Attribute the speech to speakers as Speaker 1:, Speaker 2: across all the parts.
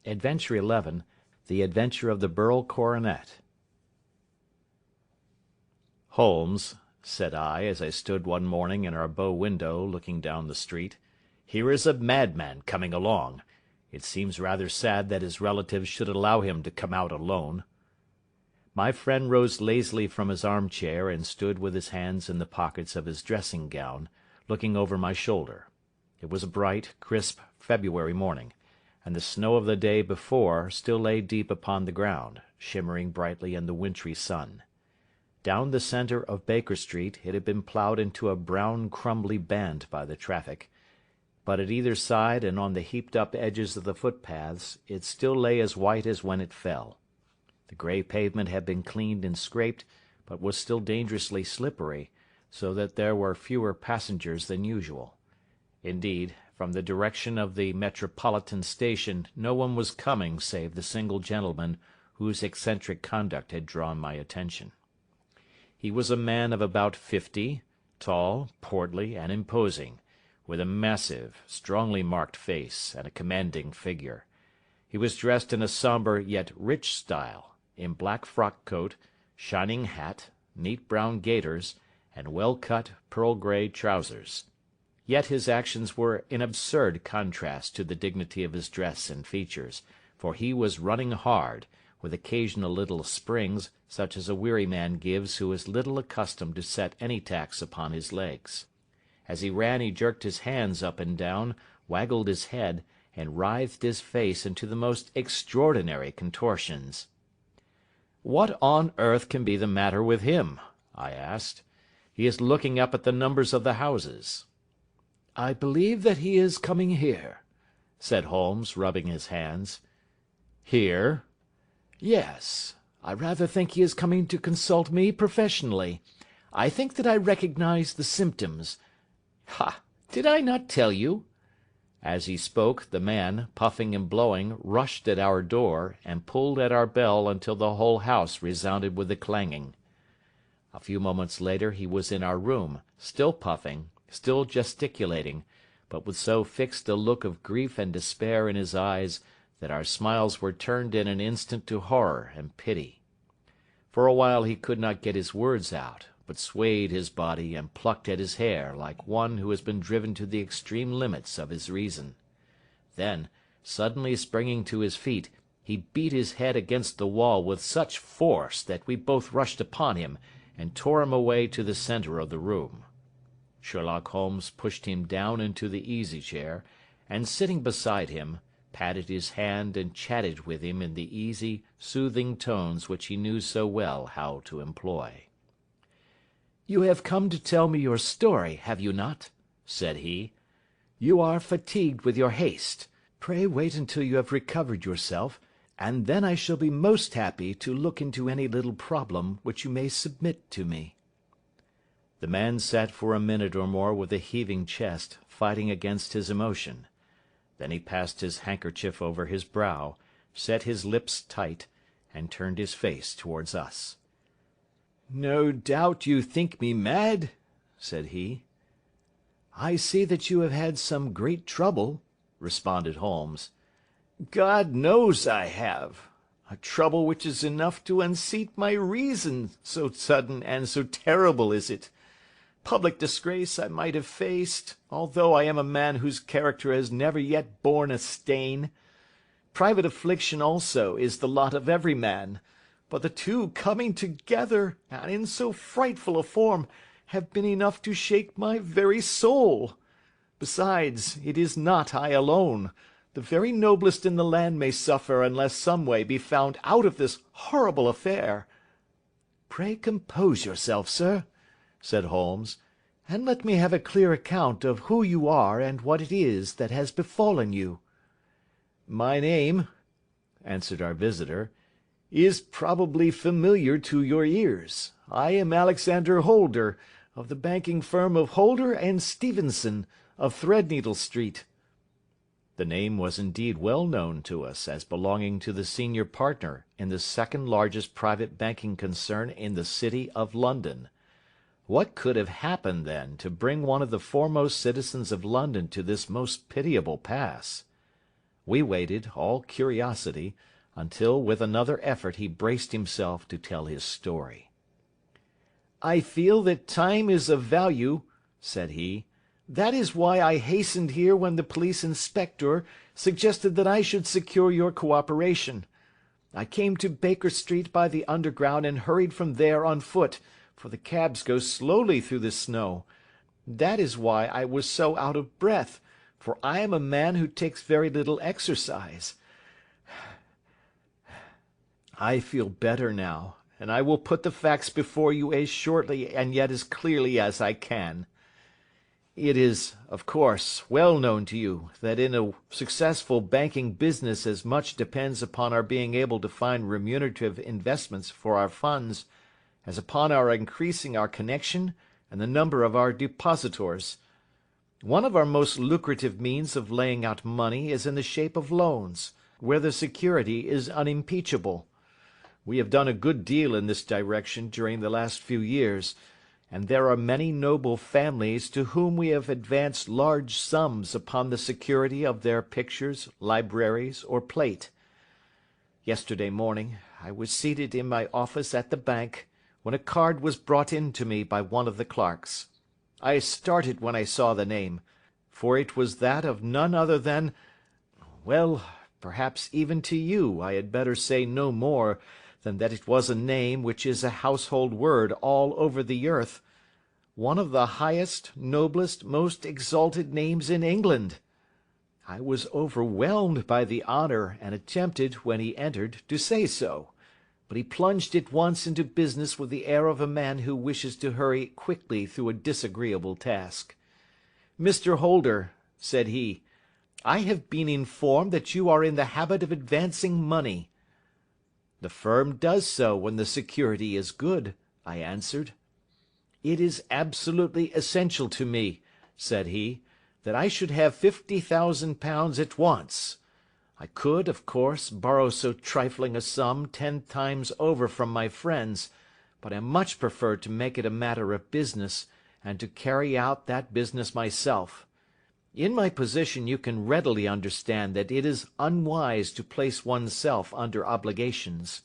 Speaker 1: Adventure 11. The Adventure of the Beryl Coronet. "Holmes," said I, as I stood one morning in our bow window looking down the street, "here is a madman coming along. It seems rather sad that his relatives should allow him to come out alone." My friend rose lazily from his armchair and stood with his hands in the pockets of his dressing-gown, looking over my shoulder. It was a bright, crisp February morning, and the snow of the day before still lay deep upon the ground, shimmering brightly in the wintry sun. Down the centre of Baker Street it had been ploughed into a brown crumbly band by the traffic, but at either side and on the heaped-up edges of the footpaths it still lay as white as when it fell. The grey pavement had been cleaned and scraped, but was still dangerously slippery, so that there were fewer passengers than usual. Indeed, from the direction of the Metropolitan Station no one was coming save the single gentleman whose eccentric conduct had drawn my attention. He was a man of about 50, tall, portly, and imposing, with a massive, strongly marked face and a commanding figure. He was dressed in a sombre yet rich style, in black frock-coat, shining hat, neat brown gaiters, and well-cut pearl-grey trousers. Yet his actions were in absurd contrast to the dignity of his dress and features, for he was running hard, with occasional little springs, such as a weary man gives who is little accustomed to set any tax upon his legs. As he ran he jerked his hands up and down, waggled his head, and writhed his face into the most extraordinary contortions. "What on earth can be the matter with him?" I asked. "He is looking up at the numbers of the houses." "I believe that he is coming here," said Holmes, rubbing his hands. "Here?" "Yes. I rather think he is coming to consult me professionally. I think that I recognise the symptoms. Ha! Did I not tell you?" As he spoke, the man, puffing and blowing, rushed at our door, and pulled at our bell until the whole house resounded with the clanging. A few moments later he was in our room, still puffing, still gesticulating, but with so fixed a look of grief and despair in his eyes that our smiles were turned in an instant to horror and pity. For a while he could not get his words out, but swayed his body and plucked at his hair like one who has been driven to the extreme limits of his reason. Then, suddenly springing to his feet, he beat his head against the wall with such force that we both rushed upon him and tore him away to the centre of the room. Sherlock Holmes pushed him down into the easy-chair, and sitting beside him, patted his hand and chatted with him in the easy, soothing tones which he knew so well how to employ. "You have come to tell me your story, have you not?" said he. "You are fatigued with your haste. Pray wait until you have recovered yourself, and then I shall be most happy to look into any little problem which you may submit to me." The man sat for a minute or more with a heaving chest, fighting against his emotion. Then he passed his handkerchief over his brow, set his lips tight, and turned his face towards us. "No doubt you think me mad," said he. "I see that you have had some great trouble," responded Holmes. "God knows I have. A trouble which is enough to unseat my reason, so sudden and so terrible is it. Public disgrace I might have faced, although I am a man whose character has never yet borne a stain. Private affliction also is the lot of every man, but the two coming together, and in so frightful a form, have been enough to shake my very soul. Besides, it is not I alone. The very noblest in the land may suffer unless some way be found out of this horrible affair." "Pray compose yourself, sir," said Holmes, "and let me have a clear account of who you are and what it is that has befallen you." "My name," answered our visitor, "is probably familiar to your ears. I am Alexander Holder, of the banking firm of Holder and Stevenson, of Threadneedle Street." The name was indeed well known to us as belonging to the senior partner in the second largest private banking concern in the city of London. What could have happened, then, to bring one of the foremost citizens of London to this most pitiable pass? We waited, all curiosity, until with another effort he braced himself to tell his story. "I feel that time is of value," said he. "That is why I hastened here when the police inspector suggested that I should secure your cooperation. I came to Baker Street by the Underground and hurried from there on foot, for the cabs go slowly through the snow. That is why I was so out of breath, for I am a man who takes very little exercise. I feel better now, and I will put the facts before you as shortly and yet as clearly as I can. It is, of course, well known to you that in a successful banking business as much depends upon our being able to find remunerative investments for our funds as upon our increasing our connection and the number of our depositors. One of our most lucrative means of laying out money is in the shape of loans, where the security is unimpeachable. We have done a good deal in this direction during the last few years, and there are many noble families to whom we have advanced large sums upon the security of their pictures, libraries, or plate. Yesterday morning I was seated in my office at the bank, when a card was brought in to me by one of the clerks. I started when I saw the name, for it was that of none other than— well, perhaps even to you I had better say no more than that it was a name which is a household word all over the earth, one of the highest, noblest, most exalted names in England. I was overwhelmed by the honour, and attempted, when he entered, to say so, but he plunged at once into business with the air of a man who wishes to hurry quickly through a disagreeable task. "Mr. Holder," said he, "I have been informed that you are in the habit of advancing money." "The firm does so when the security is good," I answered. "It is absolutely essential to me," said he, "that I should have £50,000 at once. I could, of course, borrow so trifling a sum 10 times over from my friends, but I much prefer to make it a matter of business, and to carry out that business myself. In my position you can readily understand that it is unwise to place oneself under obligations."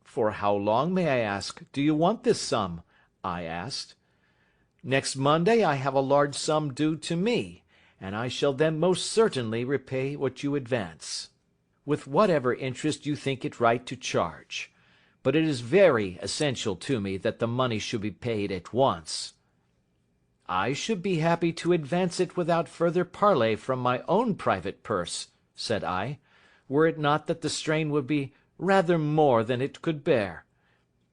Speaker 1: "For how long, may I ask, do you want this sum?" I asked. "Next Monday I have a large sum due to me, and I shall then most certainly repay what you advance, with whatever interest you think it right to charge. But it is very essential to me that the money should be paid at once." "I should be happy to advance it without further parley from my own private purse," said I, "were it not that the strain would be rather more than it could bear.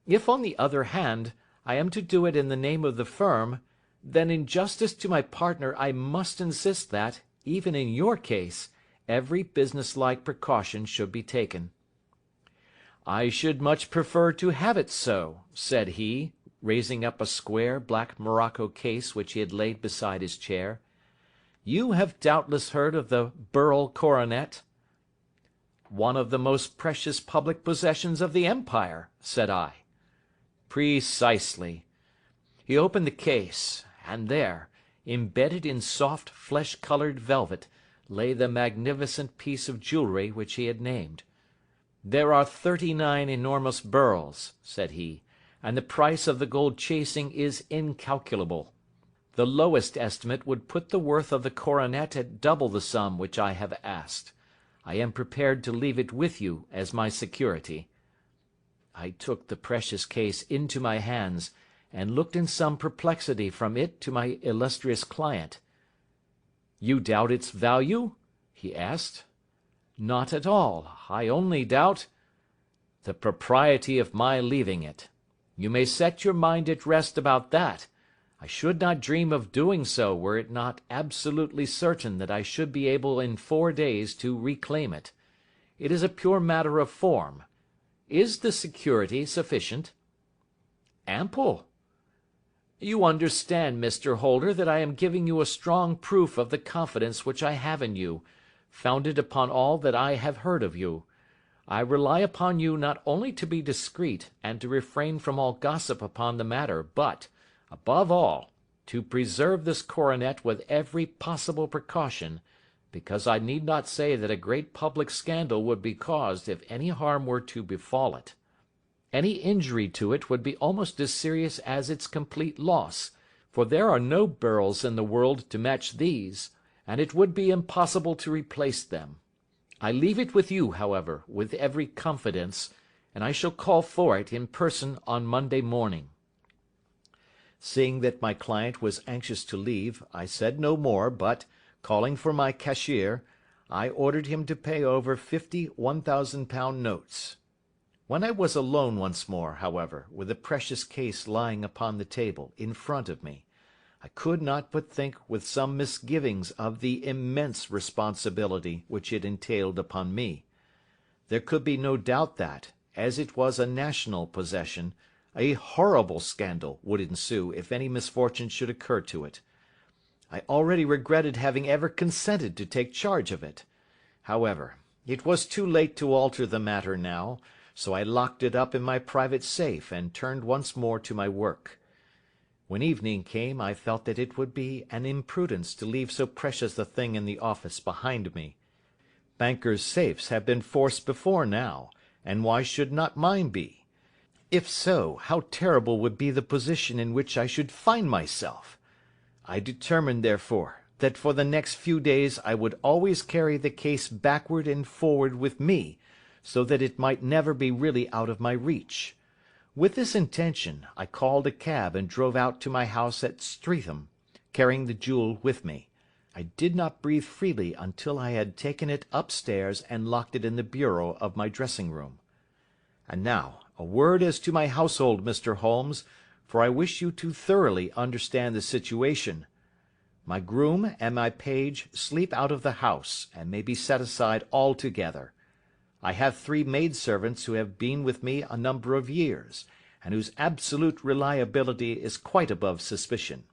Speaker 1: If, on the other hand, I am to do it in the name of the firm, then in justice to my partner I must insist that, even in your case, every business-like precaution should be taken." "I should much prefer to have it so," said he, raising up a square black morocco case which he had laid beside his chair. "You have doubtless heard of the Beryl coronet?" "One of the most precious public possessions of the empire," said I. "Precisely." He opened the case, and there, embedded in soft flesh-coloured velvet, lay the magnificent piece of jewellery which he had named. "There are 39 enormous beryls," said he, "and the price of the gold chasing is incalculable. The lowest estimate would put the worth of the coronet at double the sum which I have asked. I am prepared to leave it with you as my security." I took the precious case into my hands, and looked in some perplexity from it to my illustrious client. "You doubt its value?" he asked. "Not at all. I only doubt—" "The propriety of my leaving it. You may set your mind at rest about that. I should not dream of doing so were it not absolutely certain that I should be able in 4 days to reclaim it. It is a pure matter of form. Is the security sufficient?" "Ample." "You understand, Mr. Holder, that I am giving you a strong proof of the confidence which I have in you, founded upon all that I have heard of you. I rely upon you not only to be discreet, and to refrain from all gossip upon the matter, but, above all, to preserve this coronet with every possible precaution, because I need not say that a great public scandal would be caused if any harm were to befall it. Any injury to it would be almost as serious as its complete loss, for there are no Beryls in the world to match these, and it would be impossible to replace them. I leave it with you, however, with every confidence, and I shall call for it in person on Monday morning." Seeing that my client was anxious to leave, I said no more, but, calling for my cashier, I ordered him to pay over 50 £1,000 notes. When I was alone once more, however, with the precious case lying upon the table in front of me, I could not but think with some misgivings of the immense responsibility which it entailed upon me. There could be no doubt that, as it was a national possession, a horrible scandal would ensue if any misfortune should occur to it. I already regretted having ever consented to take charge of it. However, it was too late to alter the matter now, so I locked it up in my private safe and turned once more to my work. When evening came, I felt that it would be an imprudence to leave so precious a thing in the office behind me. Bankers' safes have been forced before now, and why should not mine be? If so, how terrible would be the position in which I should find myself! I determined, therefore, that for the next few days I would always carry the case backward and forward with me, so that it might never be really out of my reach. With this intention, I called a cab and drove out to my house at Streatham, carrying the jewel with me. I did not breathe freely until I had taken it upstairs and locked it in the bureau of my dressing-room. And now, a word as to my household, Mr. Holmes, for I wish you to thoroughly understand the situation. My groom and my page sleep out of the house, and may be set aside altogether. I have 3 maidservants who have been with me a number of years, and whose absolute reliability is quite above suspicion.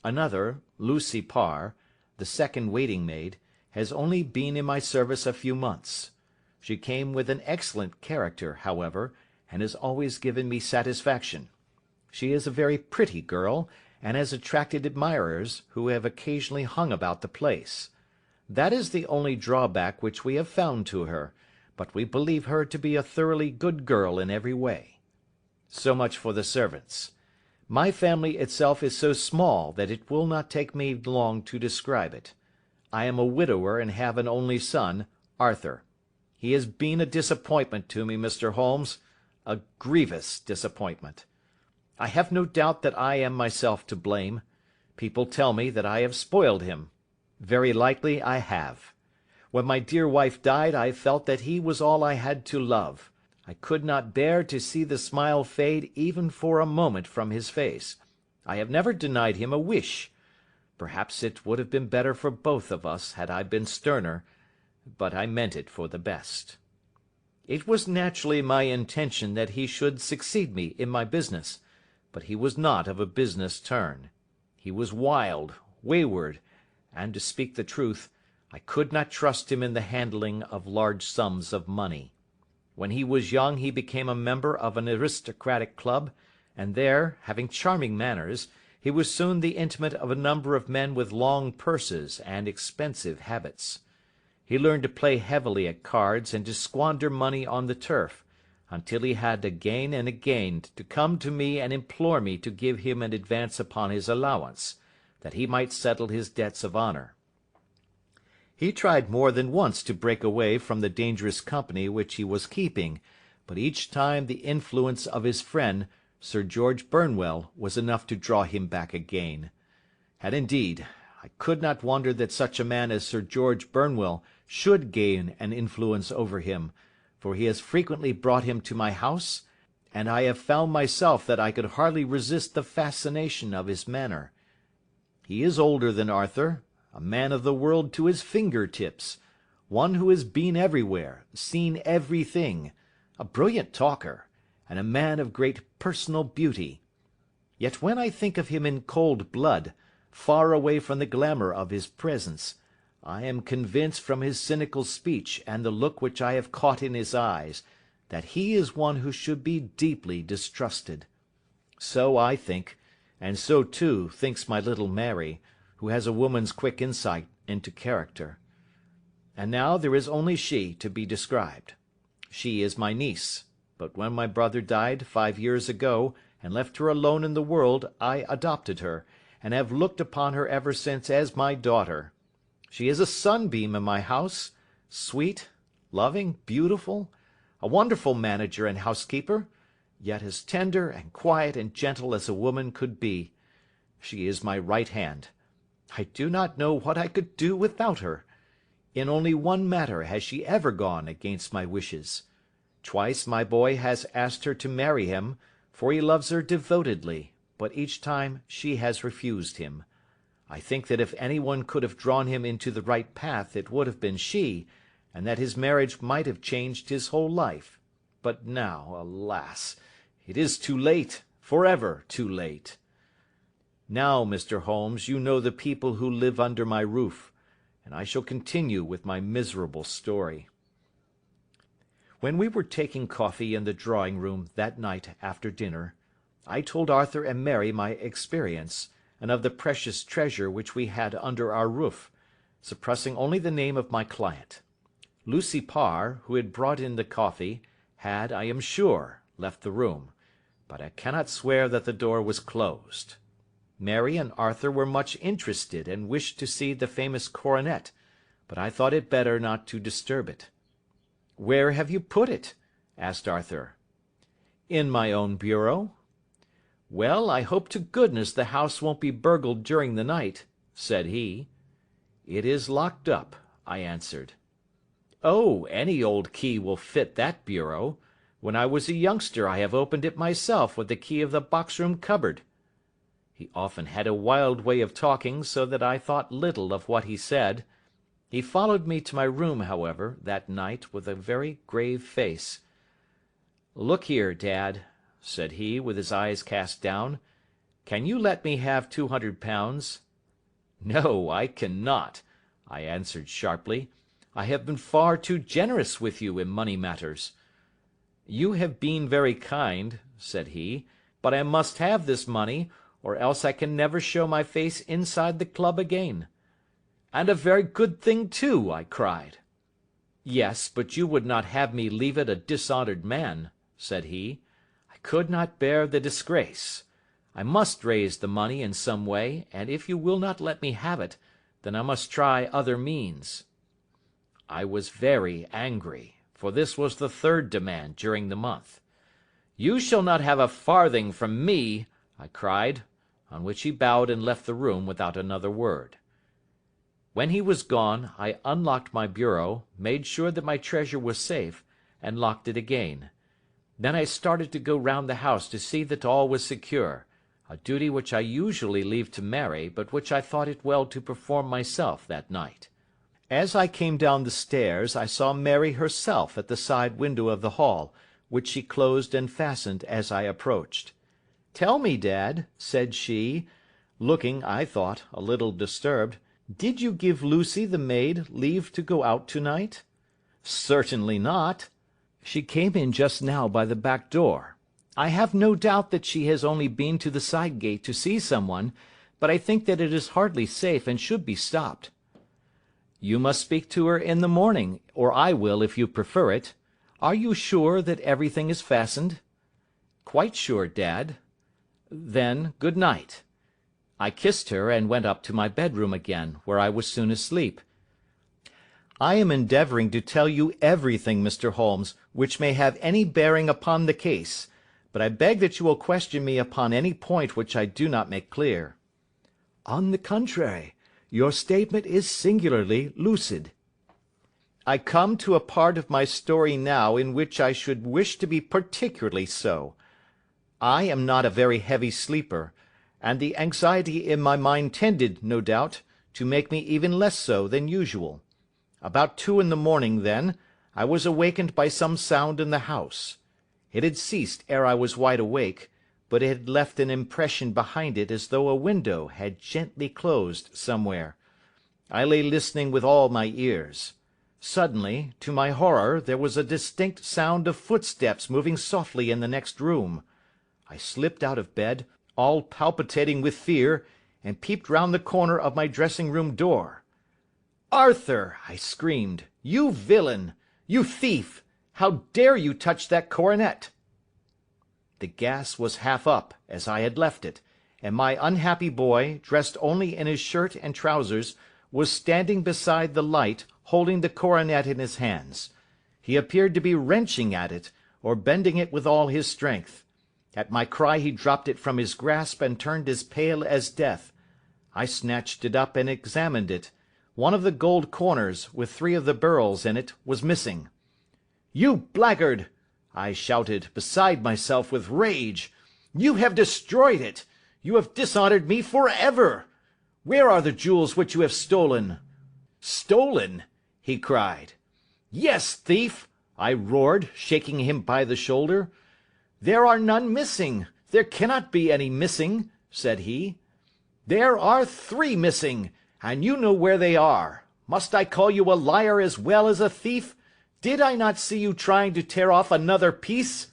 Speaker 1: Another, Lucy Parr, the second waiting-maid, has only been in my service a few months. She came with an excellent character, however, and has always given me satisfaction. She is a very pretty girl, and has attracted admirers, who have occasionally hung about the place. That is the only drawback which we have found to her, but we believe her to be a thoroughly good girl in every way. So much for the servants. My family itself is so small that it will not take me long to describe it. I am a widower and have an only son, Arthur. He has been a disappointment to me, Mr. Holmes, a grievous disappointment. I have no doubt that I am myself to blame. People tell me that I have spoiled him. Very likely I have. When my dear wife died, I felt that he was all I had to love. I could not bear to see the smile fade even for a moment from his face. I have never denied him a wish. Perhaps it would have been better for both of us had I been sterner, but I meant it for the best. It was naturally my intention that he should succeed me in my business, but he was not of a business turn. He was wild, wayward, and, to speak the truth, I could not trust him in the handling of large sums of money. When he was young he became a member of an aristocratic club, and there, having charming manners, he was soon the intimate of a number of men with long purses and expensive habits. He learned to play heavily at cards and to squander money on the turf, until he had again and again to come to me and implore me to give him an advance upon his allowance, that he might settle his debts of honour. He tried more than once to break away from the dangerous company which he was keeping, but each time the influence of his friend, Sir George Burnwell, was enough to draw him back again. And indeed, I could not wonder that such a man as Sir George Burnwell should gain an influence over him, for he has frequently brought him to my house, and I have found myself that I could hardly resist the fascination of his manner. He is older than Arthur, a man of the world to his finger-tips, one who has been everywhere, seen everything, a brilliant talker, and a man of great personal beauty. Yet when I think of him in cold blood, far away from the glamour of his presence, I am convinced from his cynical speech and the look which I have caught in his eyes, that he is one who should be deeply distrusted. So I think, and so too thinks my little Mary, who has a woman's quick insight into character. And now there is only she to be described. She is my niece, but when my brother died 5 years ago, and left her alone in the world, I adopted her, and have looked upon her ever since as my daughter. She is a sunbeam in my house, sweet, loving, beautiful, a wonderful manager and housekeeper, yet as tender and quiet and gentle as a woman could be. She is my right hand. I do not know what I could do without her. In only one matter has she ever gone against my wishes. Twice my boy has asked her to marry him, for he loves her devotedly, but each time she has refused him. I think that if anyone could have drawn him into the right path, it would have been she, and that his marriage might have changed his whole life. But now, alas, it is too late, forever too late. Now, Mr. Holmes, you know the people who live under my roof, and I shall continue with my miserable story. When we were taking coffee in the drawing-room that night after dinner, I told Arthur and Mary my experience, and of the precious treasure which we had under our roof, suppressing only the name of my client. Lucy Parr, who had brought in the coffee, had, I am sure, left the room, but I cannot swear that the door was closed. Mary and Arthur were much interested, and wished to see the famous coronet, but I thought it better not to disturb it. "Where have you put it?" asked Arthur. "In my own bureau." "Well, I hope to goodness the house won't be burgled during the night," said he. "It is locked up," I answered. "Oh, any old key will fit that bureau. When I was a youngster I have opened it myself with the key of the box-room cupboard." He often had a wild way of talking, so that I thought little of what he said. He followed me to my room, however, that night with a very grave face. "Look here, Dad," said he, with his eyes cast down, "can you let me have £200? "No, I cannot," I answered sharply. "I have been far too generous with you in money matters." "You have been very kind," said he, "but I must have this money, or else I can never show my face inside the club again." "And a very good thing too," I cried. "Yes, but you would not have me leave it a dishonoured man," said he. "I could not bear the disgrace. I must raise the money in some way, and if you will not let me have it, then I must try other means." I was very angry, for this was the third demand during the month. "You shall not have a farthing from me," I cried, on which he bowed and left the room without another word. When he was gone, I unlocked my bureau, made sure that my treasure was safe, and locked it again. Then I started to go round the house to see that all was secure, a duty which I usually leave to Mary, but which I thought it well to perform myself that night. As I came down the stairs, I saw Mary herself at the side window of the hall, which she closed and fastened as I approached. "Tell me, Dad," said she, looking, I thought, a little disturbed, "did you give Lucy the maid leave to go out to-night?" "Certainly not. She came in just now by the back door. I have no doubt that she has only been to the side gate to see someone, but I think that it is hardly safe and should be stopped." "You must speak to her in the morning, or I will if you prefer it. Are you sure that everything is fastened?" "Quite sure, Dad." "Then, good night." I kissed her and went up to my bedroom again, where I was soon asleep. I am endeavouring to tell you everything, Mr. Holmes, which may have any bearing upon the case, but I beg that you will question me upon any point which I do not make clear. "On the contrary, your statement is singularly lucid." "I come to a part of my story now in which I should wish to be particularly so. I am not a very heavy sleeper, and the anxiety in my mind tended, no doubt, to make me even less so than usual. About 2 in the morning, then, I was awakened by some sound in the house. It had ceased ere I was wide awake, but it had left an impression behind it as though a window had gently closed somewhere. I lay listening with all my ears. Suddenly, to my horror, there was a distinct sound of footsteps moving softly in the next room. I slipped out of bed, all palpitating with fear, and peeped round the corner of my dressing-room door. "Arthur!" I screamed. "You villain! You thief! How dare you touch that coronet?" The gas was half up, as I had left it, and my unhappy boy, dressed only in his shirt and trousers, was standing beside the light, holding the coronet in his hands. He appeared to be wrenching at it, or bending it with all his strength. At my cry he dropped it from his grasp and turned as pale as death. I snatched it up and examined it. One of the gold corners, with 3 of the Beryls in it, was missing. "You blackguard!" I shouted, beside myself with rage. "You have destroyed it! You have dishonored me forever! Where are the jewels which you have stolen?" "Stolen?" he cried. "Yes, thief!" I roared, shaking him by the shoulder. "There are none missing. There cannot be any missing," said he. "There are 3 missing, and you know where they are. Must I call you a liar as well as a thief? Did I not see you trying to tear off another piece?"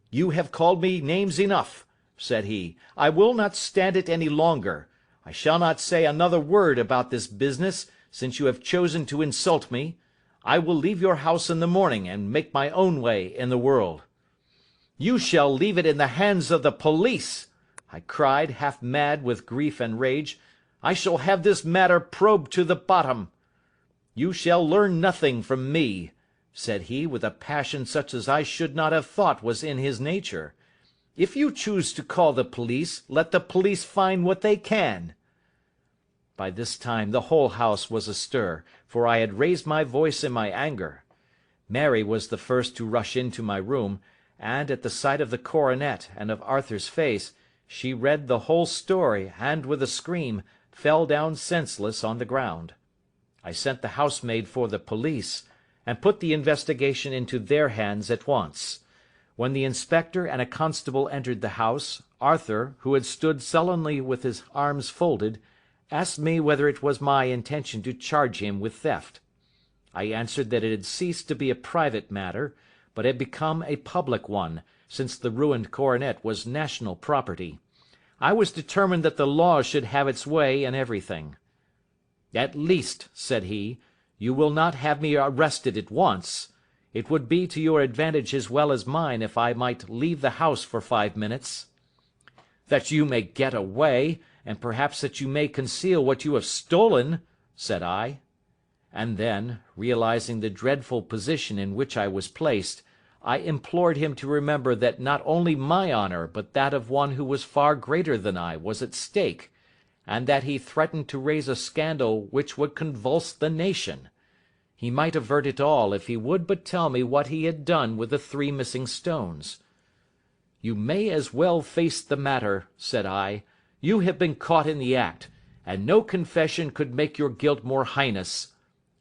Speaker 1: "You have called me names enough," said he. "I will not stand it any longer. I shall not say another word about this business, since you have chosen to insult me. I will leave your house in the morning, and make my own way in the world." "You shall leave it in the hands of the police!" I cried, half mad with grief and rage. "I shall have this matter probed to the bottom." "You shall learn nothing from me," said he, with a passion such as I should not have thought was in his nature. "If you choose to call the police, let the police find what they can." By this time the whole house was astir, for I had raised my voice in my anger. Mary was the first to rush into my room, and, at the sight of the coronet and of Arthur's face, she read the whole story, and, with a scream, fell down senseless on the ground. I sent the housemaid for the police, and put the investigation into their hands at once. When the inspector and a constable entered the house, Arthur, who had stood sullenly with his arms folded, asked me whether it was my intention to charge him with theft. I answered that it had ceased to be a private matter, but had become a public one, since the ruined coronet was national property. I was determined that the law should have its way in everything. "At least," said he, "you will not have me arrested at once. It would be to your advantage as well as mine if I might leave the house for 5 minutes." "That you may get away, and perhaps that you may conceal what you have stolen," said I. And then, realizing the dreadful position in which I was placed, I implored him to remember that not only my honor but that of one who was far greater than I was at stake, and that he threatened to raise a scandal which would convulse the nation. He might avert it all if he would but tell me what he had done with the 3 missing stones. "You may as well face the matter," said I. "You have been caught in the act, and no confession could make your guilt more heinous.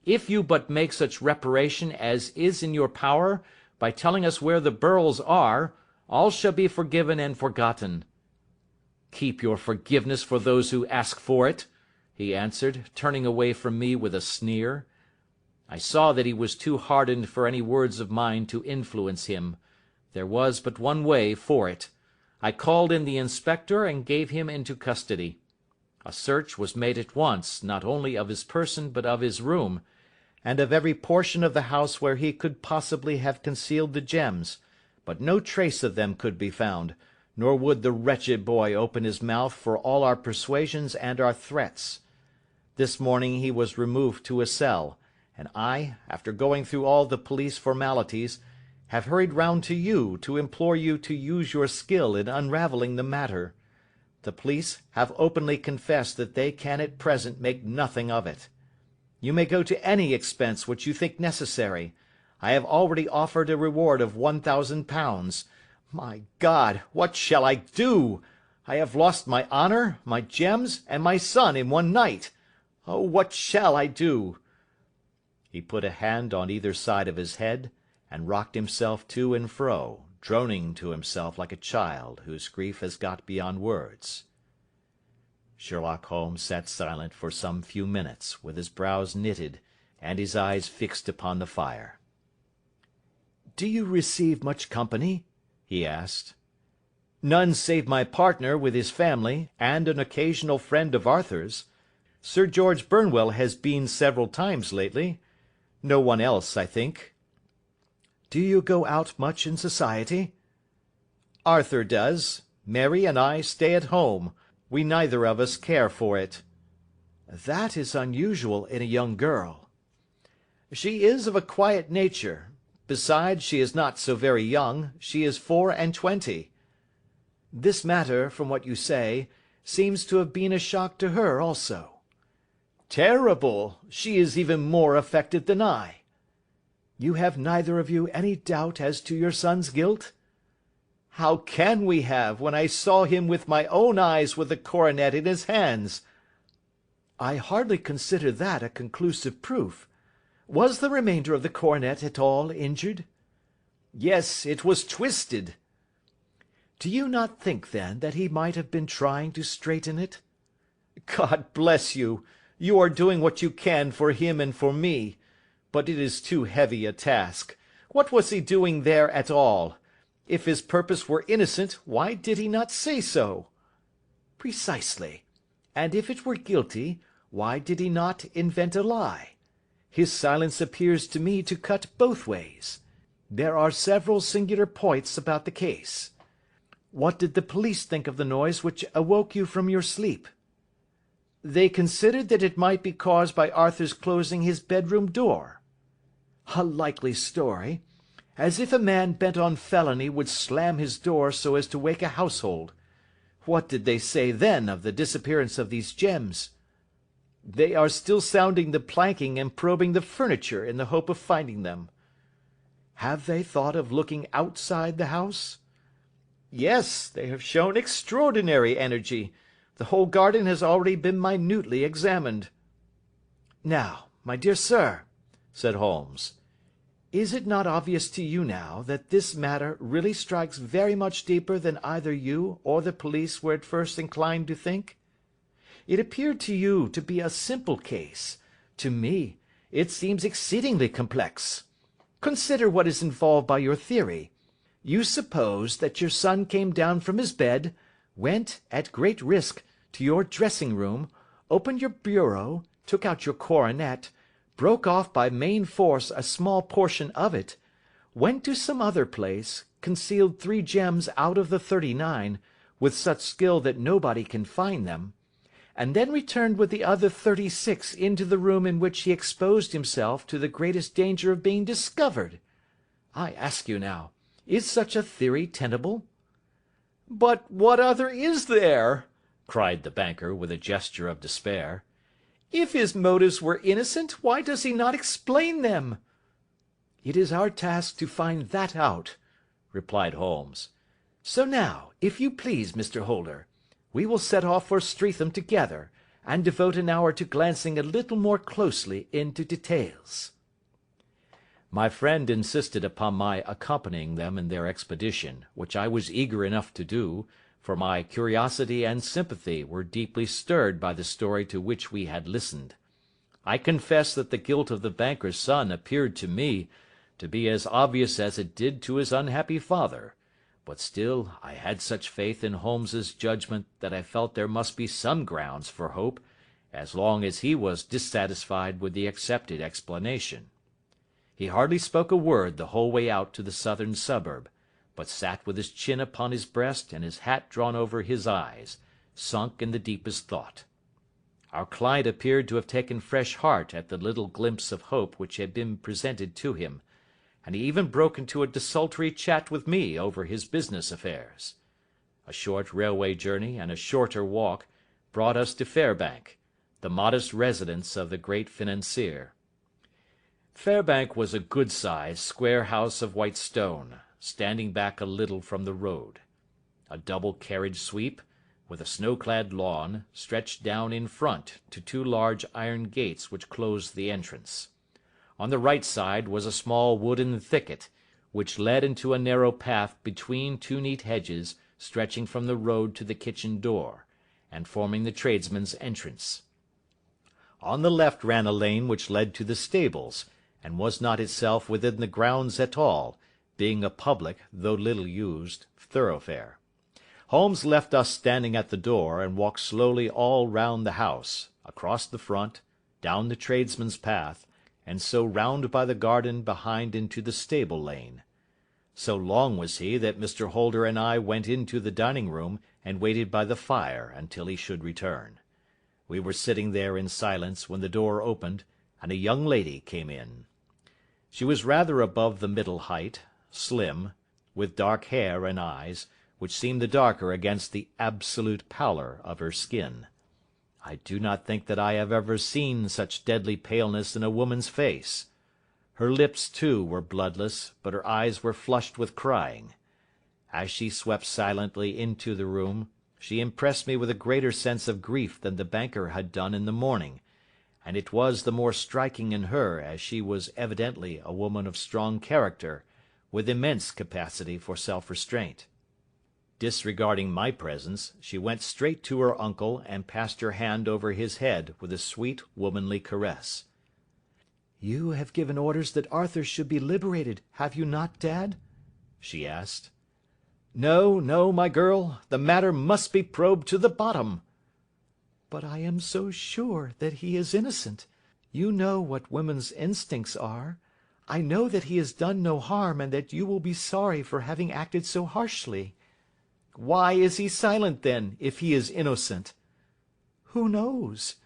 Speaker 1: If you but make such reparation as is in your power, by telling us where the Beryls are, all shall be forgiven and forgotten." "Keep your forgiveness for those who ask for it," he answered, turning away from me with a sneer. I saw that he was too hardened for any words of mine to influence him. There was but one way for it. I called in the inspector and gave him into custody. A search was made at once, not only of his person but of his room, and of every portion of the house where he could possibly have concealed the gems, but no trace of them could be found, nor would the wretched boy open his mouth for all our persuasions and our threats. This morning he was removed to a cell, and I, after going through all the police formalities, have hurried round to you to implore you to use your skill in unravelling the matter. The police have openly confessed that they can at present make nothing of it. You may go to any expense which you think necessary. I have already offered a reward of £1,000. My God, what shall I do? I have lost my honor, my gems, and my son in one night. Oh, what shall I do?" He put a hand on either side of his head, and rocked himself to and fro, droning to himself like a child whose grief has got beyond words. Sherlock Holmes sat silent for some few minutes, with his brows knitted, and his eyes fixed upon the fire. "Do you receive much company?" he asked. "None save my partner with his family, and an occasional friend of Arthur's. Sir George Burnwell has been several times lately. No one else, I think." "Do you go out much in society?" "Arthur does. Mary and I stay at home. We neither of us care for it." "That is unusual in a young girl." "She is of a quiet nature. Besides, she is not so very young. She is 24. "This matter, from what you say, seems to have been a shock to her also." "Terrible. She is even more affected than I." "You have neither of you any doubt as to your son's guilt?" "How can we have, when I saw him with my own eyes with the coronet in his hands?" "I hardly consider that a conclusive proof. Was the remainder of the coronet at all injured?" "Yes, it was twisted." "Do you not think, then, that he might have been trying to straighten it?" "God bless you! You are doing what you can for him and for me. But it is too heavy a task. What was he doing there at all? If his purpose were innocent, why did he not say so?" "Precisely. And if it were guilty, why did he not invent a lie? His silence appears to me to cut both ways. There are several singular points about the case. What did the police think of the noise which awoke you from your sleep?" "They considered that it might be caused by Arthur's closing his bedroom door." "A likely story. As if a man bent on felony would slam his door so as to wake a household. What did they say then of the disappearance of these gems?" "They are still sounding the planking and probing the furniture in the hope of finding them." "Have they thought of looking outside the house?" "Yes, they have shown extraordinary energy. The whole garden has already been minutely examined." "Now, my dear sir," said Holmes, "is it not obvious to you now that this matter really strikes very much deeper than either you or the police were at first inclined to think? It appeared to you to be a simple case. To me, it seems exceedingly complex. Consider what is involved by your theory. You suppose that your son came down from his bed, went, at great risk, to your dressing-room, opened your bureau, took out your coronet, broke off by main force a small portion of it, went to some other place, concealed 3 gems out of the 39, with such skill that nobody can find them, and then returned with the other 36 into the room in which he exposed himself to the greatest danger of being discovered. I ask you now, is such a theory tenable?" "But what other is there?" cried the banker, with a gesture of despair. "If his motives were innocent, why does he not explain them?" "It is our task to find that out," replied Holmes. "So now, if you please, Mr. Holder, we will set off for Streatham together, and devote an hour to glancing a little more closely into details." My friend insisted upon my accompanying them in their expedition, which I was eager enough to do, for my curiosity and sympathy were deeply stirred by the story to which we had listened. I confess that the guilt of the banker's son appeared to me to be as obvious as it did to his unhappy father, but still I had such faith in Holmes's judgment that I felt there must be some grounds for hope, as long as he was dissatisfied with the accepted explanation. He hardly spoke a word the whole way out to the southern suburb, but sat with his chin upon his breast and his hat drawn over his eyes, sunk in the deepest thought. Our client appeared to have taken fresh heart at the little glimpse of hope which had been presented to him, and he even broke into a desultory chat with me over his business affairs. A short railway journey and a shorter walk brought us to Fairbank, the modest residence of the great financier. Fairbank was a good-sized, square house of white stone, standing back a little from the road. A double carriage sweep, with a snow-clad lawn, stretched down in front to 2 large iron gates which closed the entrance. On the right side was a small wooden thicket, which led into a narrow path between 2 neat hedges stretching from the road to the kitchen door, and forming the tradesmen's entrance. On the left ran a lane which led to the stables, and was not itself within the grounds at all, being a public, though little used, thoroughfare. Holmes left us standing at the door, and walked slowly all round the house, across the front, down the tradesman's path, and so round by the garden behind into the stable lane. So long was he that Mr. Holder and I went into the dining-room and waited by the fire until he should return. We were sitting there in silence when the door opened, and a young lady came in. She was rather above the middle height, slim, with dark hair and eyes, which seemed the darker against the absolute pallor of her skin. I do not think that I have ever seen such deadly paleness in a woman's face. Her lips, too, were bloodless, but her eyes were flushed with crying. As she swept silently into the room, she impressed me with a greater sense of grief than the banker had done in the morning, and it was the more striking in her as she was evidently a woman of strong character, with immense capacity for self-restraint. Disregarding my presence, she went straight to her uncle and passed her hand over his head with a sweet womanly caress. "You have given orders that Arthur should be liberated, have you not, Dad?" she asked. "No, no, my girl, the matter must be probed to the bottom." "But I am so sure that he is innocent. You know what women's instincts are. I know that he has done no harm, and that you will be sorry for having acted so harshly." "Why is he silent, then, if he is innocent?" "Who knows?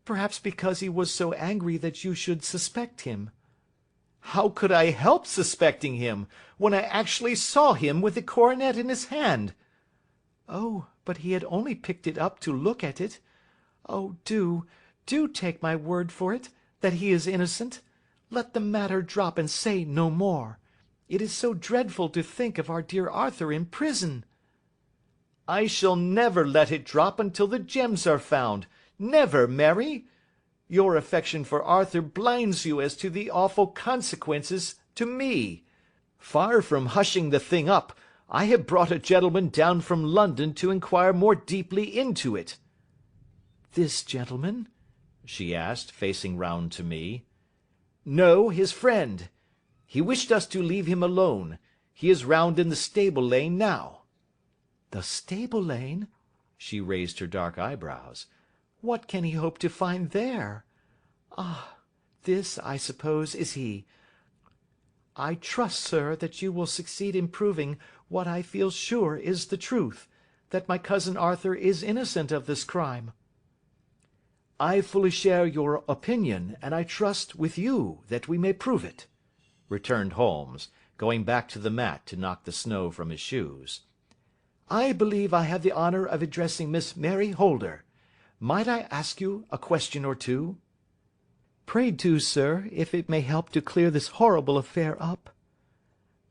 Speaker 1: Perhaps because he was so angry that you should suspect him." "How could I help suspecting him, when I actually saw him with the coronet in his hand?" "Oh, but he had only picked it up to look at it. Oh, do take my word for it, that he is innocent. Let the matter drop and say no more. It is so dreadful to think of our dear Arthur in prison." "I shall never let it drop until the gems are found. Never, Mary. Your affection for Arthur blinds you as to the awful consequences to me. Far from hushing the thing up, I have brought a gentleman down from London to inquire more deeply into it." "This gentleman?" she asked, facing round to me. "No, his friend. He wished us to leave him alone. He is round in the stable lane now." "The stable lane?" She raised her dark eyebrows. "What can he hope to find there? Ah, this, I suppose, is he. I trust, sir, that you will succeed in proving what I feel sure is the truth, that my cousin Arthur is innocent of this crime." "I fully share your opinion, and I trust, with you, that we may prove it," returned Holmes, going back to the mat to knock the snow from his shoes. "I believe I have the honour of addressing Miss Mary Holder. Might I ask you a question or two?" "Pray do, sir, if it may help to clear this horrible affair up."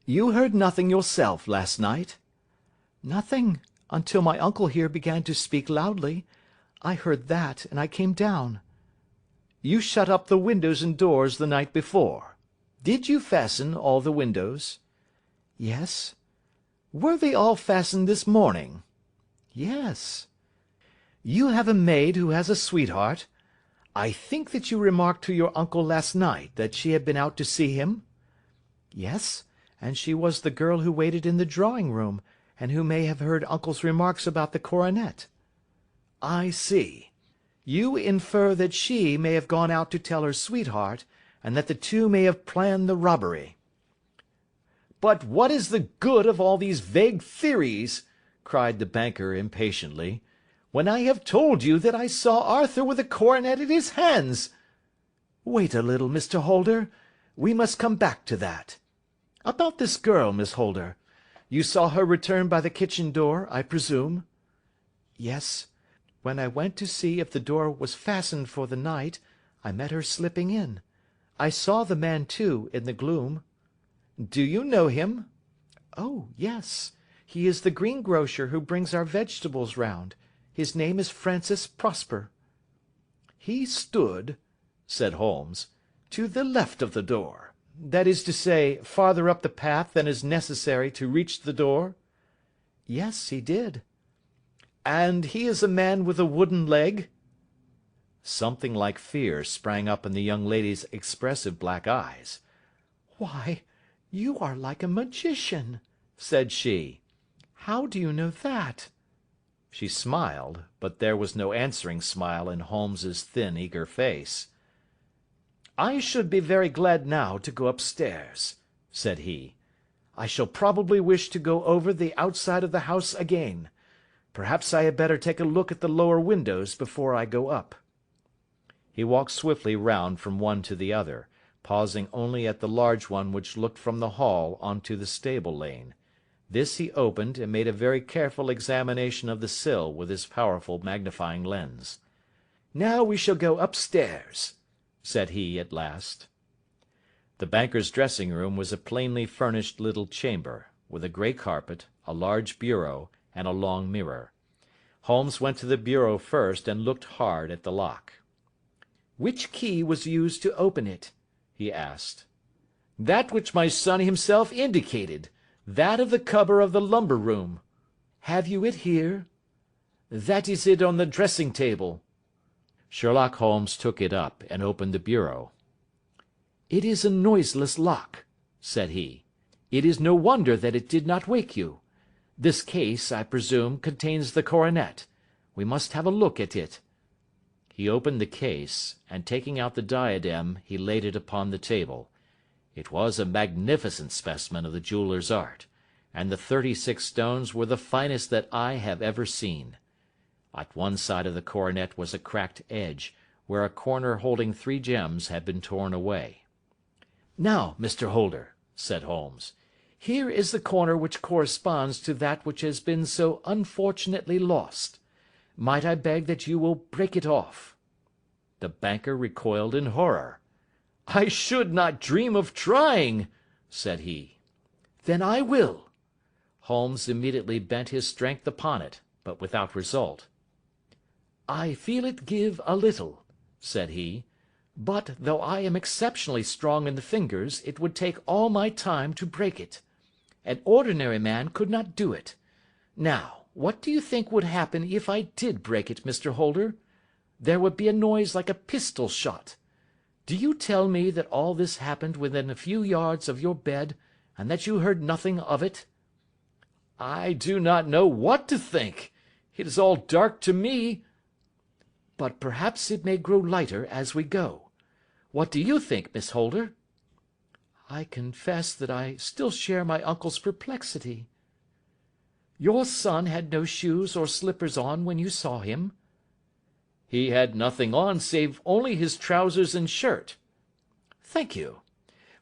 Speaker 1: "You heard nothing yourself last night?" "Nothing, until my uncle here began to speak loudly. I heard that, and I came down." "You shut up the windows and doors the night before. Did you fasten all the windows?" "Yes." "Were they all fastened this morning?" "Yes." "You have a maid who has a sweetheart. I think that you remarked to your uncle last night that she had been out to see him?" "Yes, and she was the girl who waited in the drawing-room, and who may have heard uncle's remarks about the coronet." "I see. You infer that she may have gone out to tell her sweetheart, and that the two may have planned the robbery." "But what is the good of all these vague theories?" cried the banker impatiently, "when I have told you that I saw Arthur with a coronet in his hands?" "Wait a little, Mr. Holder. We must come back to that. About this girl, Miss Holder. You saw her return by the kitchen door, I presume?" "Yes. When I went to see if the door was fastened for the night, I met her slipping in. I saw the man, too, in the gloom." "Do you know him?" "Oh, yes. He is the greengrocer who brings our vegetables round. His name is Francis Prosper." "He stood," said Holmes, "to the left of the door. That is to say, farther up the path than is necessary to reach the door?" "Yes, he did." "And he is a man with a wooden leg?" Something like fear sprang up in the young lady's expressive black eyes. "Why, you are like a magician," said she. "How do you know that?" She smiled, but there was no answering smile in Holmes's thin, eager face. "I should be very glad now to go upstairs," said he. "I shall probably wish to go over the outside of the house again. Perhaps I had better take a look at the lower windows before I go up." He walked swiftly round from one to the other, pausing only at the large one which looked from the hall on to the stable lane. This he opened, and made a very careful examination of the sill with his powerful magnifying lens. "Now we shall go upstairs," said he at last. The banker's dressing-room was a plainly furnished little chamber, with a grey carpet, a large bureau, and a long mirror. Holmes went to the bureau first and looked hard at the lock. "Which key was used to open it?" he asked. "That which my son himself indicated, that of the cupboard of the lumber room." "Have you it here?" "That is it on the dressing-table." Sherlock Holmes took it up and opened the bureau. "It is a noiseless lock," said he. "It is no wonder that it did not wake you. This case, I presume, contains the coronet. We must have a look at it." He opened the case, and taking out the diadem, he laid it upon the table. It was a magnificent specimen of the jeweller's art, and the 36 stones were the finest that I have ever seen. At one side of the coronet was a cracked edge, where a corner holding 3 gems had been torn away. "Now, Mr. Holder," said Holmes, "here is the corner which corresponds to that which has been so unfortunately lost. Might I beg that you will break it off?" The banker recoiled in horror. "I should not dream of trying," said he. "Then I will." Holmes immediately bent his strength upon it, but without result. "I feel it give a little," said he, "but, though I am exceptionally strong in the fingers, it would take all my time to break it. An ordinary man could not do it. Now, what do you think would happen if I did break it, Mr. Holder? There would be a noise like a pistol shot. Do you tell me that all this happened within a few yards of your bed, and that you heard nothing of it?" "I do not know what to think. It is all dark to me." "But perhaps it may grow lighter as we go. What do you think, Miss Holder?" "I confess that I still share my uncle's perplexity." "Your son had no shoes or slippers on when you saw him?" "He had nothing on save only his trousers and shirt." "Thank you.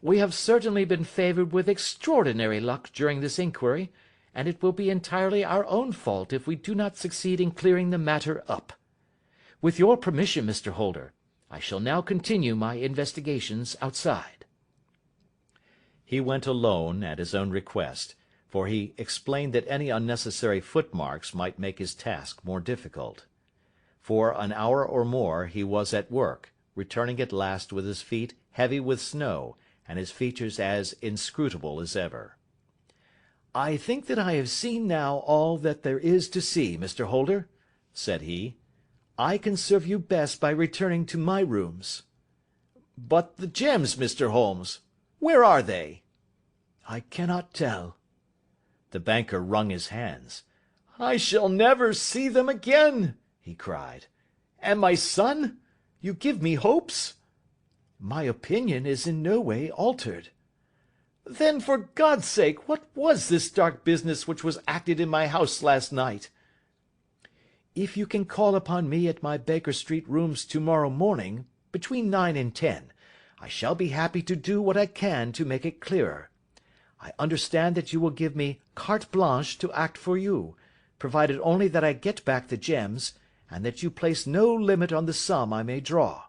Speaker 1: We have certainly been favoured with extraordinary luck during this inquiry, and it will be entirely our own fault if we do not succeed in clearing the matter up. With your permission, Mr. Holder, I shall now continue my investigations outside." He went alone at his own request, for he explained that any unnecessary footmarks might make his task more difficult. For an hour or more he was at work, returning at last with his feet heavy with snow, and his features as inscrutable as ever. "I think that I have seen now all that there is to see, Mr. Holder," said he. "I can serve you best by returning to my rooms." "But the gems, Mr. Holmes, where are they?" "I cannot tell." The banker wrung his hands. "I shall never see them again," he cried. "And my son? You give me hopes?" "My opinion is in no way altered." "Then, for God's sake, what was this dark business which was acted in my house last night?" "If you can call upon me at my Baker Street rooms to-morrow morning, between 9 and 10, I shall be happy to do what I can to make it clearer. I understand that you will give me carte blanche to act for you, provided only that I get back the gems, and that you place no limit on the sum I may draw."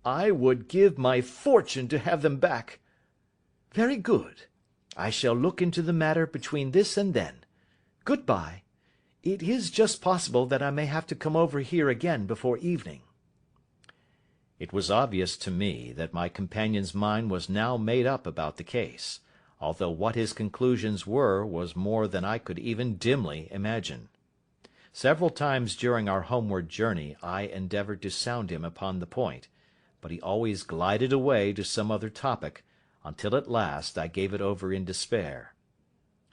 Speaker 1: "I would give my fortune to have them back." "Very good. I shall look into the matter between this and then. Good-bye. It is just possible that I may have to come over here again before evening." It was obvious to me that my companion's mind was now made up about the case, although what his conclusions were was more than I could even dimly imagine. Several times during our homeward journey I endeavoured to sound him upon the point, but he always glided away to some other topic, until at last I gave it over in despair.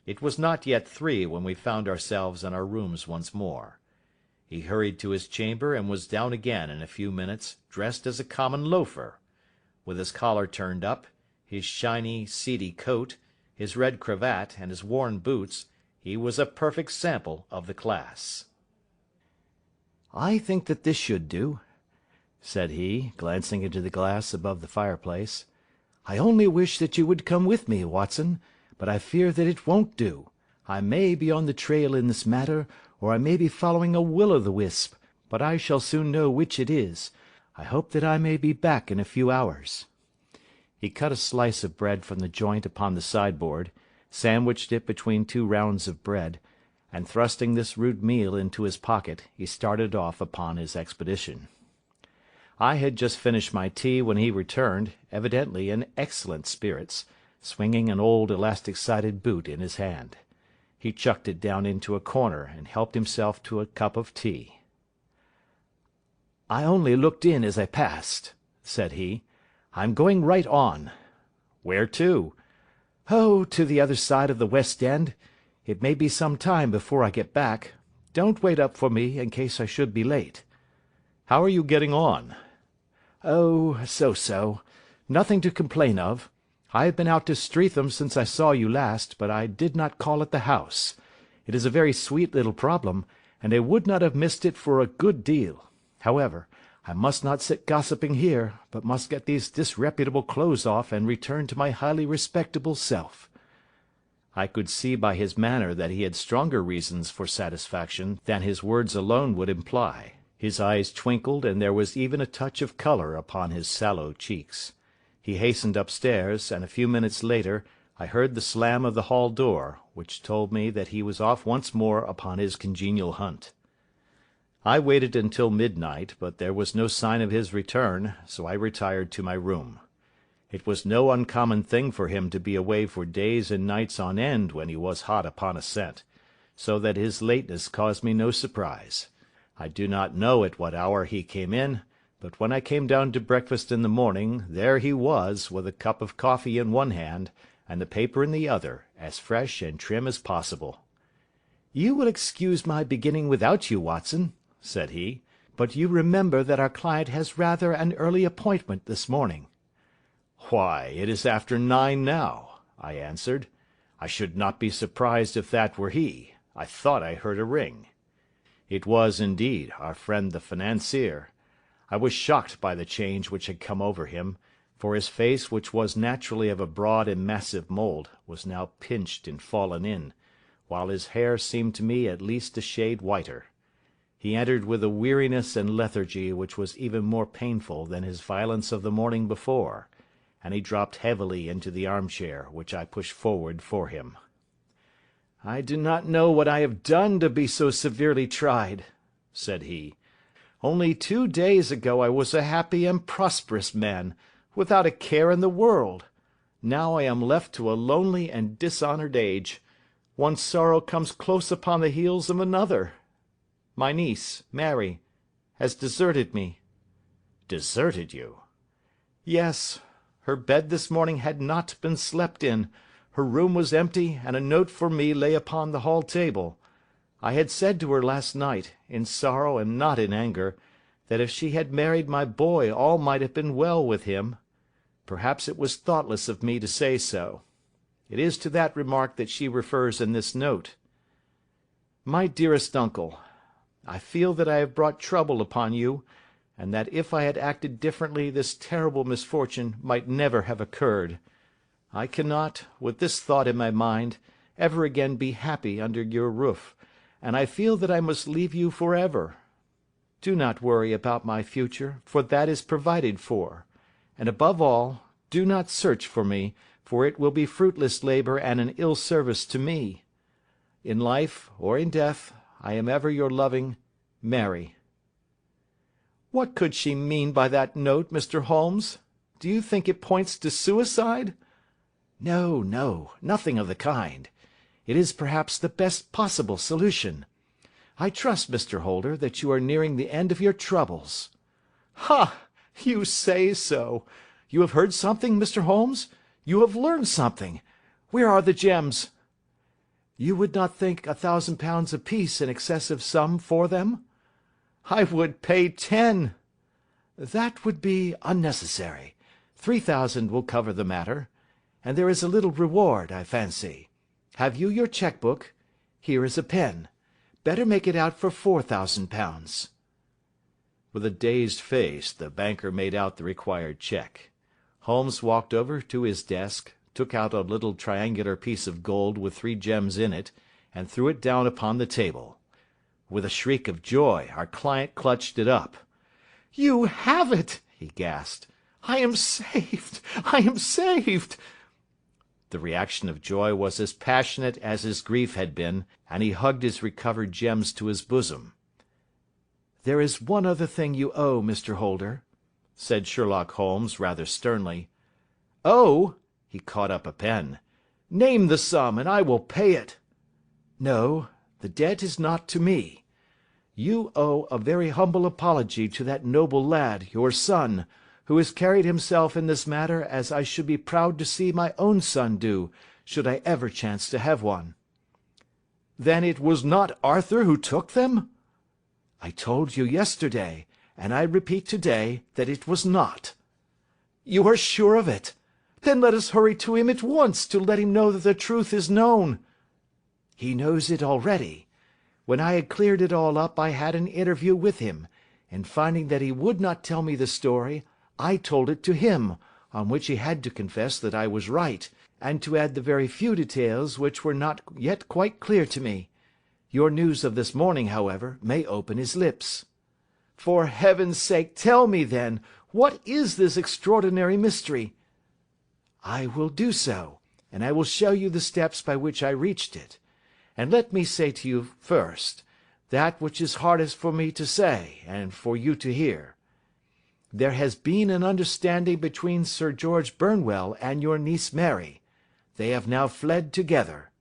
Speaker 1: It was not yet 3 when we found ourselves in our rooms once more. He hurried to his chamber and was down again in a few minutes, dressed as a common loafer. With his collar turned up, his shiny, seedy coat, his red cravat, and his worn boots, he was a perfect sample of the class. "I think that this should do," said he, glancing into the glass above the fireplace. "I only wish that you would come with me, Watson, but I fear that it won't do. I may be on the trail in this matter, or I may be following a will-o'-the-wisp, but I shall soon know which it is. I hope that I may be back in a few hours." He cut a slice of bread from the joint upon the sideboard, sandwiched it between 2 rounds of bread, and thrusting this rude meal into his pocket, he started off upon his expedition. I had just finished my tea when he returned, evidently in excellent spirits, swinging an old elastic-sided boot in his hand. He chucked it down into a corner and helped himself to a cup of tea. "I only looked in as I passed," said he. "I'm going right on." "Where to?" "Oh, to the other side of the West End. It may be some time before I get back. Don't wait up for me in case I should be late." "How are you getting on?" "Oh, so-so. Nothing to complain of. I have been out to Streatham since I saw you last, but I did not call at the house. It is a very sweet little problem, and I would not have missed it for a good deal. However, I must not sit gossiping here, but must get these disreputable clothes off and return to my highly respectable self." I could see by his manner that he had stronger reasons for satisfaction than his words alone would imply. His eyes twinkled, and there was even a touch of colour upon his sallow cheeks. He hastened upstairs, and a few minutes later I heard the slam of the hall door, which told me that he was off once more upon his congenial hunt. I waited until midnight, but there was no sign of his return, so I retired to my room. It was no uncommon thing for him to be away for days and nights on end when he was hot upon a scent, so that his lateness caused me no surprise. I do not know at what hour he came in, but when I came down to breakfast in the morning, there he was, with a cup of coffee in one hand, and the paper in the other, as fresh and trim as possible. "You will excuse my beginning without you, Watson," said he, "but you remember that our client has rather an early appointment this morning." "Why, it is after 9 now," I answered. "I should not be surprised if that were he. I thought I heard a ring." It was, indeed, our friend the financier. I was shocked by the change which had come over him, for his face, which was naturally of a broad and massive mould, was now pinched and fallen in, while his hair seemed to me at least a shade whiter. He entered with a weariness and lethargy which was even more painful than his violence of the morning before, and he dropped heavily into the armchair, which I pushed forward for him. "I do not know what I have done to be so severely tried," said he. "Only 2 days ago I was a happy and prosperous man, without a care in the world. Now I am left to a lonely and dishonoured age. One sorrow comes close upon the heels of another. My niece, Mary, has deserted me." "Deserted you?" "Yes. Her bed this morning had not been slept in. Her room was empty, and a note for me lay upon the hall table. I had said to her last night, in sorrow and not in anger, that if she had married my boy all might have been well with him. Perhaps it was thoughtless of me to say so. It is to that remark that she refers in this note. My dearest uncle, I feel that I have brought trouble upon you, and that if I had acted differently this terrible misfortune might never have occurred. I cannot, with this thought in my mind, ever again be happy under your roof, and I feel that I must leave you for ever. Do not worry about my future, for that is provided for, and above all, do not search for me, for it will be fruitless labour and an ill service to me. In life or in death, I am ever your loving Mary. What could she mean by that note, Mr. Holmes? Do you think it points to suicide? No, no, nothing of the kind. It is perhaps the best possible solution. I trust, Mr. Holder, that you are nearing the end of your troubles. Ha! You say so. You have heard something, Mr. Holmes? You have learned something. Where are the gems? You would not think £1,000 apiece an excessive sum for them? I would pay 10. That would be unnecessary. 3,000 will cover the matter. And there is a little reward, I fancy. Have you your cheque-book? Here is a pen. Better make it out for £4,000. With a dazed face, the banker made out the required cheque. Holmes walked over to his desk, took out a little triangular piece of gold with 3 gems in it, and threw it down upon the table. With a shriek of joy, our client clutched it up. "You have it!" he gasped. "I am saved! I am saved!" The reaction of joy was as passionate as his grief had been, and he hugged his recovered gems to his bosom. "There is one other thing you owe, Mr. Holder," said Sherlock Holmes rather sternly. "Oh!" He caught up a pen. "Name the sum, and I will pay it." "No, the debt is not to me. You owe a very humble apology to that noble lad, your son, who has carried himself in this matter as I should be proud to see my own son do, should I ever chance to have one." "Then it was not Arthur who took them?" "I told you yesterday, and I repeat today, that it was not." "You are sure of it? Then let us hurry to him at once to let him know that the truth is known." "He knows it already. When I had cleared it all up I had an interview with him, and finding that he would not tell me the story, I told it to him, on which he had to confess that I was right, and to add the very few details which were not yet quite clear to me. Your news of this morning, however, may open his lips." "For heaven's sake, tell me, then, what is this extraordinary mystery?" "I will do so, and I will show you the steps by which I reached it. And let me say to you first, that which is hardest for me to say, and for you to hear. There has been an understanding between Sir George Burnwell and your niece Mary. They have now fled together."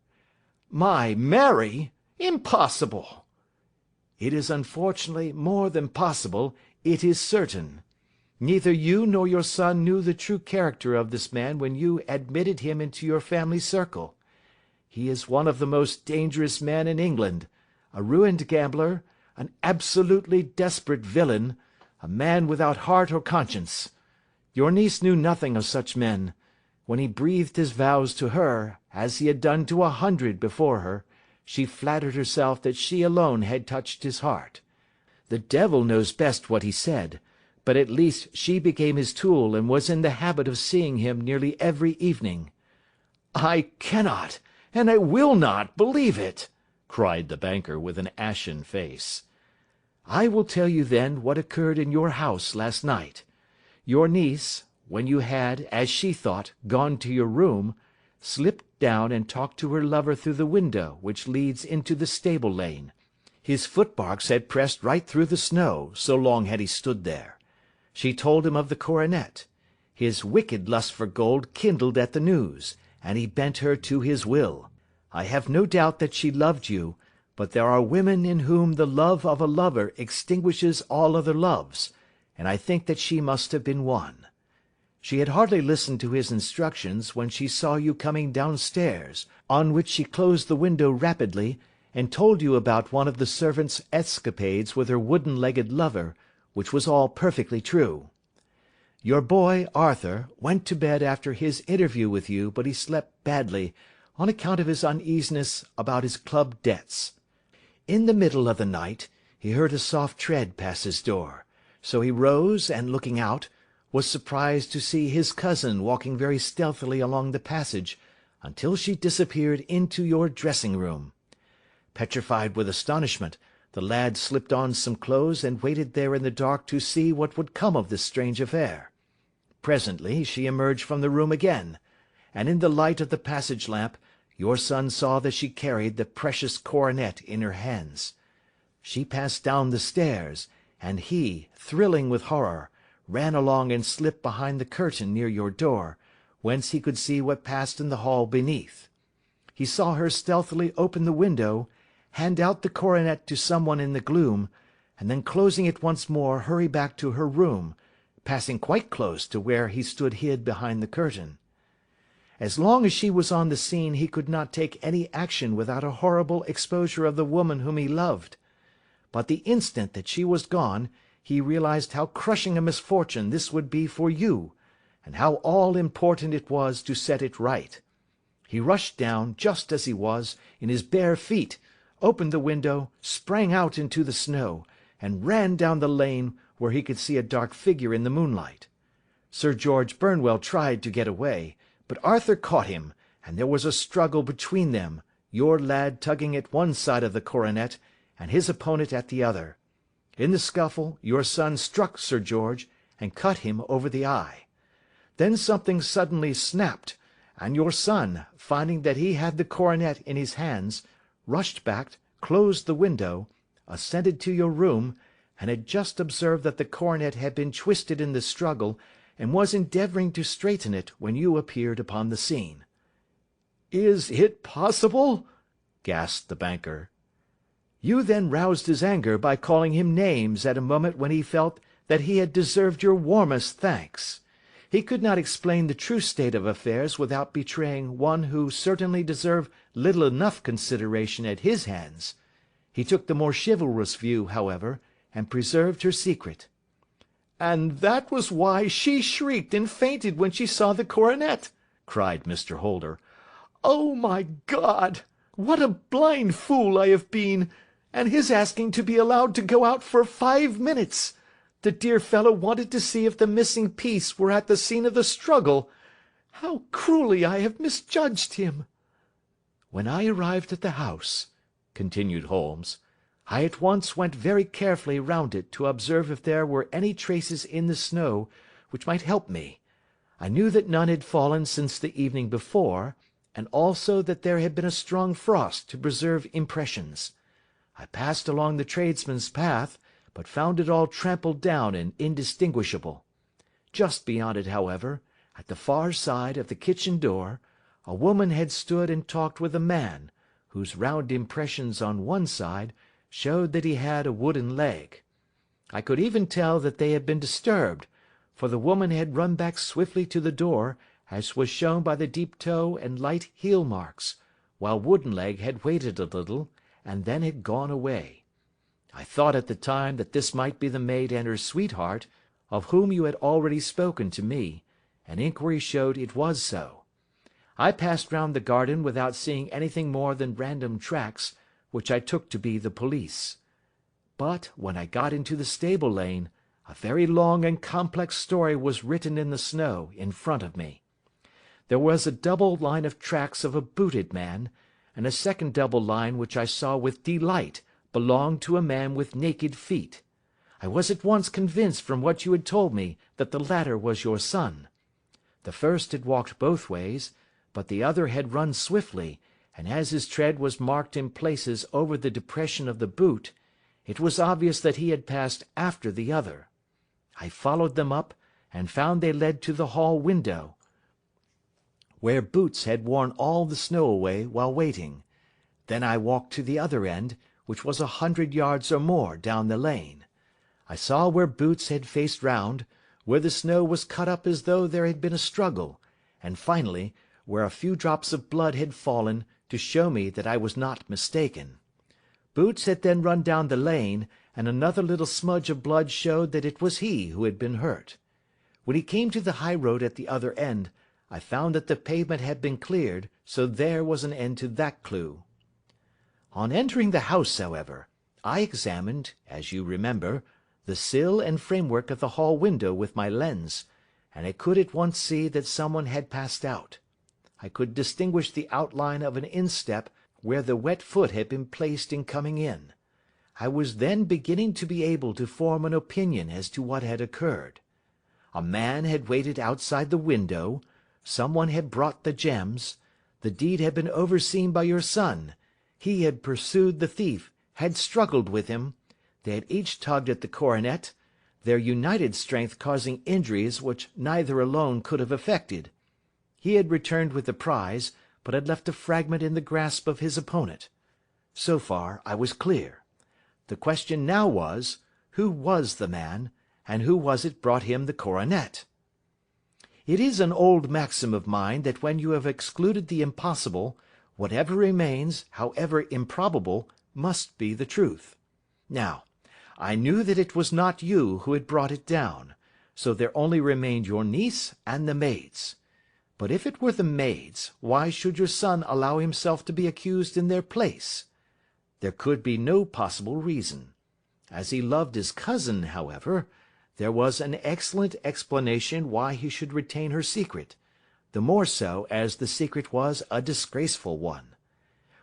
Speaker 1: "My Mary? Impossible!" "It is unfortunately more than possible, it is certain. Neither you nor your son knew the true character of this man when you admitted him into your family circle. He is one of the most dangerous men in England, a ruined gambler, an absolutely desperate villain, a man without heart or conscience. Your niece knew nothing of such men. When he breathed his vows to her, as he had done to 100 before her, she flattered herself that she alone had touched his heart. The devil knows best what he said, but at least she became his tool and was in the habit of seeing him nearly every evening." "I cannot, and I will not, believe it!" cried the banker with an ashen face. "I will tell you then what occurred in your house last night. Your niece, when you had, as she thought, gone to your room, slipped down and talked to her lover through the window which leads into the stable lane. His footmarks had pressed right through the snow, so long had he stood there. She told him of the coronet. His wicked lust for gold kindled at the news, and he bent her to his will. I have no doubt that she loved you, but there are women in whom the love of a lover extinguishes all other loves, and I think that she must have been one. She had hardly listened to his instructions when she saw you coming downstairs, on which she closed the window rapidly, and told you about one of the servants' escapades with her wooden-legged lover, which was all perfectly true. Your boy, Arthur, went to bed after his interview with you, but he slept badly, on account of his uneasiness about his club debts. In the middle of the night he heard a soft tread pass his door, so he rose and, looking out, was surprised to see his cousin walking very stealthily along the passage until she disappeared into your dressing-room. Petrified with astonishment, the lad slipped on some clothes and waited there in the dark to see what would come of this strange affair. Presently she emerged from the room again, and in the light of the passage lamp your son saw that she carried the precious coronet in her hands. She passed down the stairs, and he, thrilling with horror, ran along and slipped behind the curtain near your door, whence he could see what passed in the hall beneath. He saw her stealthily open the window, hand out the coronet to someone in the gloom, and then closing it once more hurry back to her room, passing quite close to where he stood hid behind the curtain.
Speaker 2: As long as she was on the scene he could not take any action without a horrible exposure of the woman whom he loved. But the instant that she was gone, he realized how crushing a misfortune this would be for you, and how all important it was to set it right. He rushed down, just as he was, in his bare feet, opened the window, sprang out into the snow, and ran down the lane, where he could see a dark figure in the moonlight. Sir George Burnwell tried to get away, but Arthur caught him, and there was a struggle between them, your lad tugging at one side of the coronet, and his opponent at the other. In the scuffle your son struck Sir George, and cut him over the eye. Then something suddenly snapped, and your son, finding that he had the coronet in his hands, rushed back, closed the window, ascended to your room, and had just observed that the coronet had been twisted in the struggle, and was endeavouring to straighten it when you appeared upon the scene." "Is it possible?" gasped the banker. "You then roused his anger by calling him names at a moment when he felt that he had deserved your warmest thanks. He could not explain the true state of affairs without betraying one who certainly deserved little enough consideration at his hands. He took the more chivalrous view, however, and preserved her secret." "And that was why she shrieked and fainted when she saw the coronet!" cried Mr. Holder. "Oh, my God! What a blind fool I have been! And his asking to be allowed to go out for 5 minutes! The dear fellow wanted to see if the missing piece were at the scene of the struggle. How cruelly I have misjudged him!" "When I arrived at the house," continued Holmes, "I at once went very carefully round it to observe if there were any traces in the snow which might help me. I knew that none had fallen since the evening before, and also that there had been a strong frost to preserve impressions. I passed along the tradesman's path, but found it all trampled down and indistinguishable. Just beyond it, however, at the far side of the kitchen door, a woman had stood and talked with a man, whose round impressions on one side showed that he had a wooden leg. I could even tell that they had been disturbed, for the woman had run back swiftly to the door, as was shown by the deep toe and light heel marks, while Woodenleg had waited a little, and then had gone away. I thought at the time that this might be the maid and her sweetheart, of whom you had already spoken to me, and inquiry showed it was so. I passed round the garden without seeing anything more than random tracks, which I took to be the police. But, when I got into the stable lane, a very long and complex story was written in the snow in front of me. There was a double line of tracks of a booted man, and a second double line which I saw with delight belonged to a man with naked feet. I was at once convinced from what you had told me that the latter was your son. The first had walked both ways, but the other had run swiftly, and as his tread was marked in places over the depression of the boot, it was obvious that he had passed after the other. I followed them up, and found they led to the hall window, where Boots had worn all the snow away while waiting. Then I walked to the other end, which was 100 yards or more down the lane. I saw where Boots had faced round, where the snow was cut up as though there had been a struggle, and finally, where a few drops of blood had fallen to show me that I was not mistaken. Boots had then run down the lane, and another little smudge of blood showed that it was he who had been hurt. When he came to the high road at the other end, I found that the pavement had been cleared, so there was an end to that clue. On entering the house, however, I examined, as you remember, the sill and framework of the hall window with my lens, and I could at once see that someone had passed out. I could distinguish the outline of an instep where the wet foot had been placed in coming in. I was then beginning to be able to form an opinion as to what had occurred. A man had waited outside the window, someone had brought the gems, the deed had been overseen by your son, he had pursued the thief, had struggled with him, they had each tugged at the coronet, their united strength causing injuries which neither alone could have effected. He had returned with the prize, but had left a fragment in the grasp of his opponent. So far I was clear. The question now was, who was the man, and who was it brought him the coronet? It is an old maxim of mine that when you have excluded the impossible, whatever remains, however improbable, must be the truth. Now, I knew that it was not you who had brought it down, so there only remained your niece and the maids. But if it were the maids, why should your son allow himself to be accused in their place? There could be no possible reason. As he loved his cousin, however, there was an excellent explanation why he should retain her secret, the more so as the secret was a disgraceful one.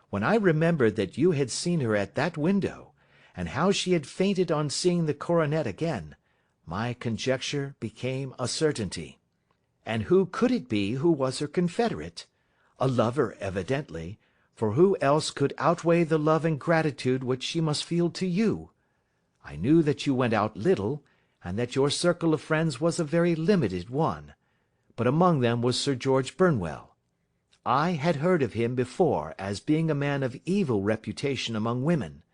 Speaker 2: When I remembered that you had seen her at that window, and how she had fainted on seeing the coronet again, my conjecture became a certainty. And who could it be who was her confederate? A lover, evidently, for who else could outweigh the love and gratitude which she must feel to you? I knew that you went out little, and that your circle of friends was a very limited one, but among them was Sir George Burnwell. I had heard of him before as being a man of evil reputation among women.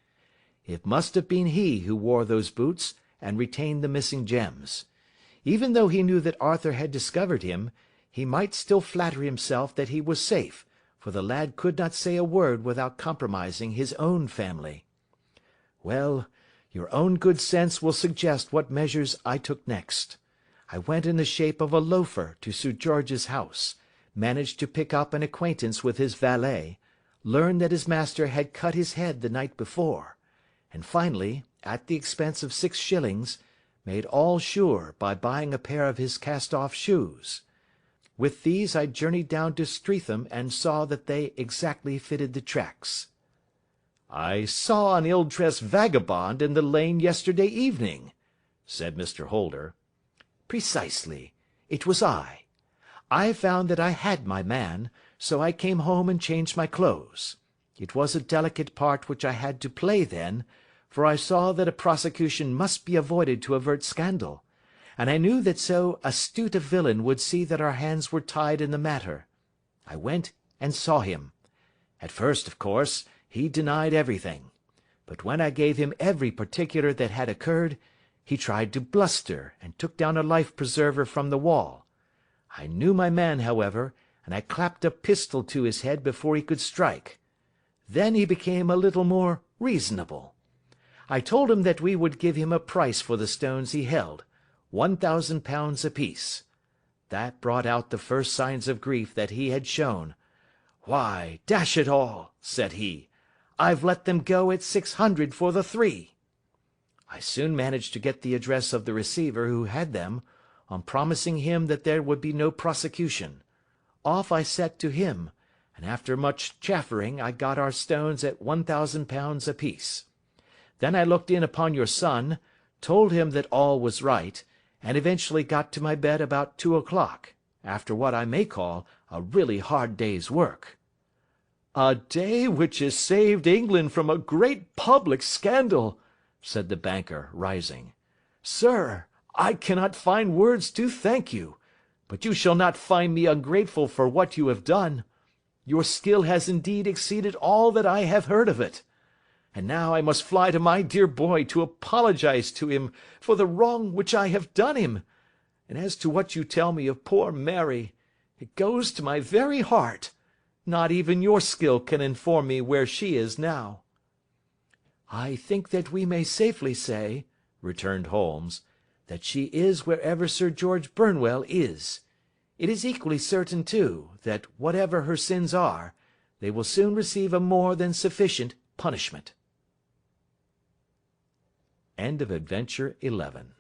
Speaker 2: It must have been he who wore those boots and retained the missing gems. Even though he knew that Arthur had discovered him, he might still flatter himself that he was safe, for the lad could not say a word without compromising his own family. Well, your own good sense will suggest what measures I took next. I went in the shape of a loafer to Sir George's house, managed to pick up an acquaintance with his valet, learned that his master had cut his head the night before, and finally, at the expense of 6 shillings, made all sure by buying a pair of his cast-off shoes. With these I journeyed down to Streatham and saw that they exactly fitted the tracks. "I saw an ill-dressed vagabond in the lane yesterday evening," said Mr. Holder. "Precisely. It was I. I found that I had my man, so I came home and changed my clothes. It was a delicate part which I had to play then, for I saw that a prosecution must be avoided to avert scandal, and I knew that so astute a villain would see that our hands were tied in the matter. I went and saw him. At first, of course, he denied everything, but when I gave him every particular that had occurred, he tried to bluster and took down a life-preserver from the wall. I knew my man, however, and I clapped a pistol to his head before he could strike. Then he became a little more reasonable. I told him that we would give him a price for the stones he held, £1,000 apiece. That brought out the first signs of grief that he had shown. 'Why, dash it all,' said he, 'I've let them go at 600 for the 3. I soon managed to get the address of the receiver who had them, on promising him that there would be no prosecution. Off I set to him, and after much chaffering I got our stones at £1,000 apiece. Then I looked in upon your son, told him that all was right, and eventually got to my bed about 2 o'clock, after what I may call a really hard day's work.' 'A day which has saved England from a great public scandal,' said the banker, rising. 'Sir, I cannot find words to thank you, but you shall not find me ungrateful for what you have done. Your skill has indeed exceeded all that I have heard of it. And now I must fly to my dear boy to apologize to him for the wrong which I have done him. And as to what you tell me of poor Mary, it goes to my very heart. Not even your skill can inform me where she is now.' 'I think that we may safely say,' returned Holmes, 'that she is wherever Sir George Burnwell is. It is equally certain, too, that whatever her sins are, they will soon receive a more than sufficient punishment.' End of Adventure 11.